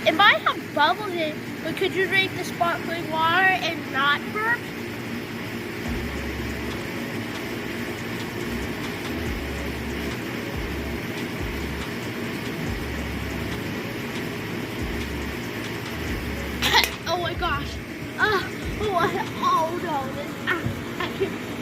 It might have bubbles in it, but could you drink the sparkling water and not burp? Oh my gosh. Oh no. I can't.